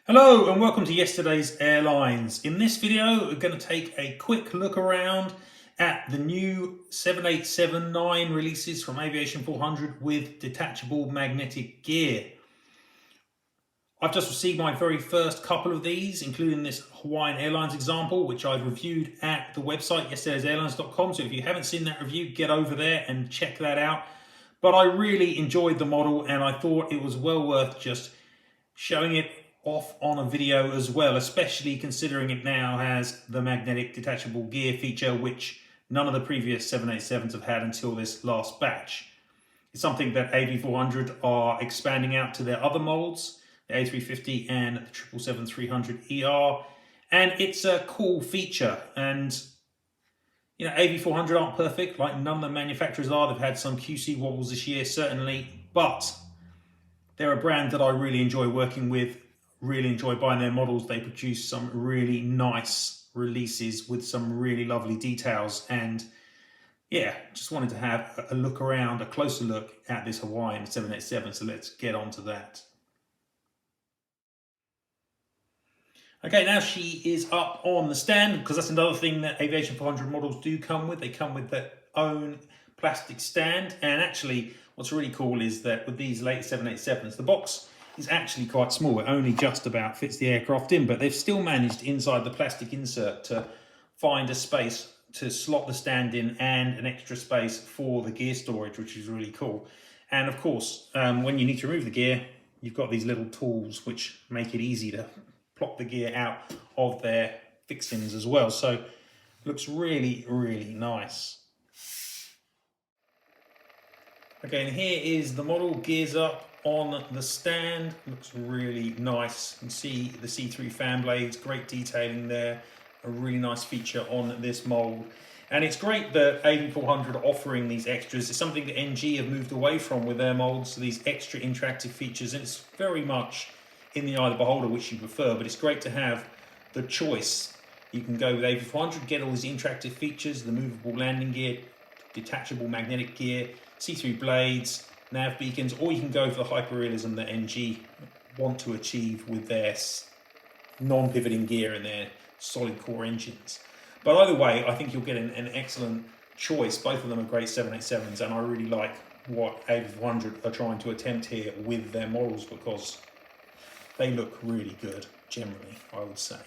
Hello and welcome to yesterday's airlines. In this video, we're going to take a quick look around at the new 787-9 releases from Aviation400 with detachable magnetic gear. I've just received my very first couple of these, including this Hawaiian Airlines example, which I've reviewed at the website yesterdaysairlines.com. So if you haven't seen that review, get over there and check that out. But I really enjoyed the model and I thought it was well worth just showing it off on a video as well, especially considering it now has the magnetic detachable gear feature, which none of the previous 787s have had until this last batch. It's something that AV400 are expanding out to their other molds, the A350 and the 777-300ER, and it's a cool feature. And you know, AV400 aren't perfect, like none of the manufacturers are. They've had some QC wobbles this year, certainly, but they're a brand that I really enjoy working with, really enjoy buying their models. They produce some really nice releases with some really lovely details. And yeah, just wanted to have a look around, a closer look at this Hawaiian 787. So let's get on to that. Okay, now she is up on the stand, because that's another thing that Aviation400 models do come with. They come with their own plastic stand. And actually, what's really cool is that with these late 787s, the box is actually quite small. It only just about fits the aircraft in, but they've still managed inside the plastic insert to find a space to slot the stand in and an extra space for the gear storage, which is really cool. And of course, when you need to remove the gear, you've got these little tools which make it easy to plop the gear out of their fixings as well. So it looks really, really nice. Okay, and here is the model, gears up on the stand. Looks really nice. You can see the C3 fan blades, great detailing there. A really nice feature on this mold. And it's great that AV400 are offering these extras. It's something that NG have moved away from with their molds, so these extra interactive features. And it's very much in the eye of the beholder which you prefer, but it's great to have the choice. You can go with AV400, get all these interactive features, the movable landing gear, detachable magnetic gear, C3 blades, nav beacons, or you can go for the hyperrealism that NG want to achieve with their non-pivoting gear and their solid core engines. But either way, I think you'll get an excellent choice. Both of them are great 787s, and I really like what AV400 are trying to attempt here with their models, because they look really good, generally, I would say.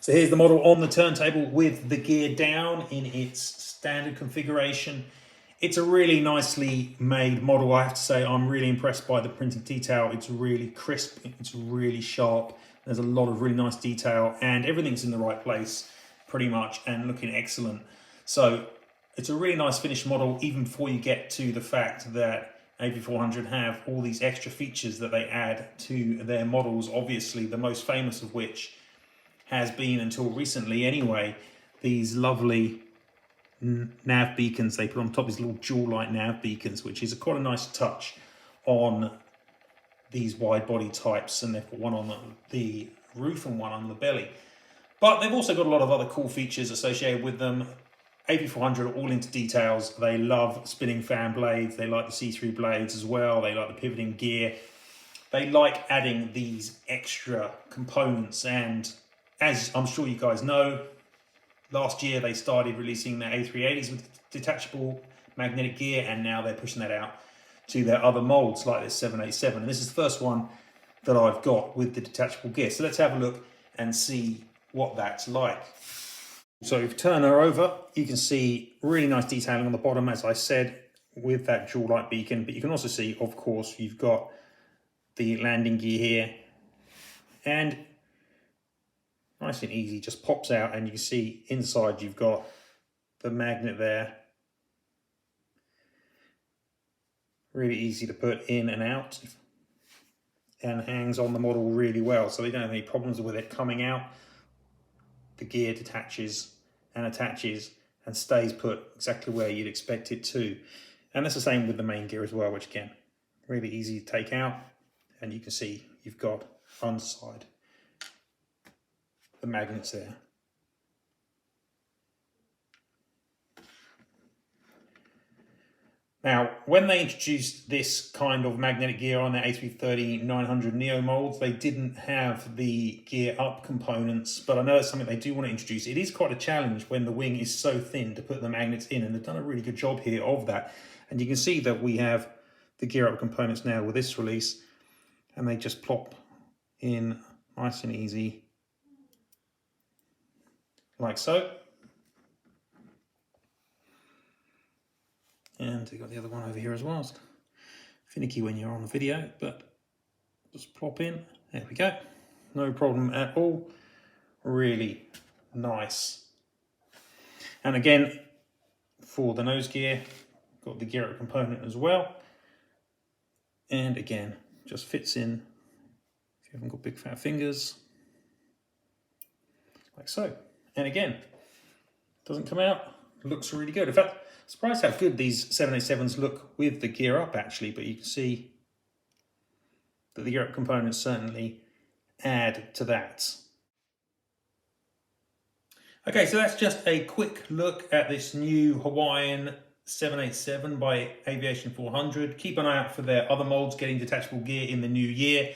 So here's the model on the turntable with the gear down in its standard configuration. It's a really nicely made model, I have to say. I'm really impressed by the printed detail. It's really crisp, it's really sharp. There's a lot of really nice detail and everything's in the right place pretty much and looking excellent. So it's a really nice finished model, even before you get to the fact that AV400 have all these extra features that they add to their models, obviously the most famous of which has been, until recently anyway, these lovely nav beacons they put on top, these little dual light nav beacons, which is quite a nice touch on these wide body types. And they've got one on the roof and one on the belly. But they've also got a lot of other cool features associated with them. AV400 are all into details. They love spinning fan blades. They like the C3 blades as well. They like the pivoting gear. They like adding these extra components. And as I'm sure you guys know, last year they started releasing their A380s with detachable magnetic gear, and now they're pushing that out to their other molds like this 787. And this is the first one that I've got with the detachable gear. So let's have a look and see what that's like. So if you turn her over, you can see really nice detailing on the bottom, as I said, with that dual light beacon. But you can also see, of course, you've got the landing gear here, and nice and easy, just pops out, and you can see inside you've got the magnet there. Really easy to put in and out, and hangs on the model really well, so they don't have any problems with it coming out. The gear detaches and attaches and stays put exactly where you'd expect it to. And that's the same with the main gear as well, which again, really easy to take out. And you can see you've got underside the magnets there. Now, when they introduced this kind of magnetic gear on their A330-900 Neo molds, they didn't have the gear up components, but I know it's something they do want to introduce. It is quite a challenge when the wing is so thin to put the magnets in, and they've done a really good job here of that. And you can see that we have the gear up components now with this release, and they just plop in nice and easy, like so. And we've got the other one over here as well. It's finicky when you're on the video, but just plop in. There we go. No problem at all. Really nice. And again, for the nose gear, got the gear up component as well. And again, just fits in if you haven't got big fat fingers, like so. And again, doesn't come out, looks really good. In fact, surprised how good these 787s look with the gear up actually, but you can see that the gear up components certainly add to that. Okay, so that's just a quick look at this new Hawaiian 787 by Aviation400. Keep an eye out for their other molds getting detachable gear in the new year.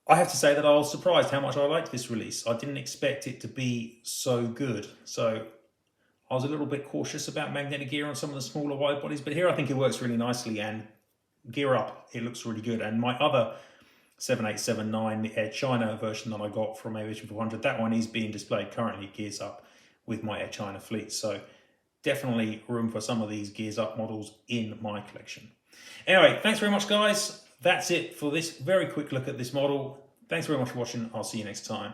I have to say that I was surprised how much I liked this release. I didn't expect it to be so good. So I was a little bit cautious about magnetic gear on some of the smaller wide bodies, but here I think it works really nicely, and gear up, it looks really good. And my other 787-9, the Air China version that I got from Aviation400, that one is being displayed currently, gears up with my Air China fleet. So definitely room for some of these gears up models in my collection. Anyway, thanks very much, guys. That's it for this very quick look at this model. Thanks very much for watching. I'll see you next time.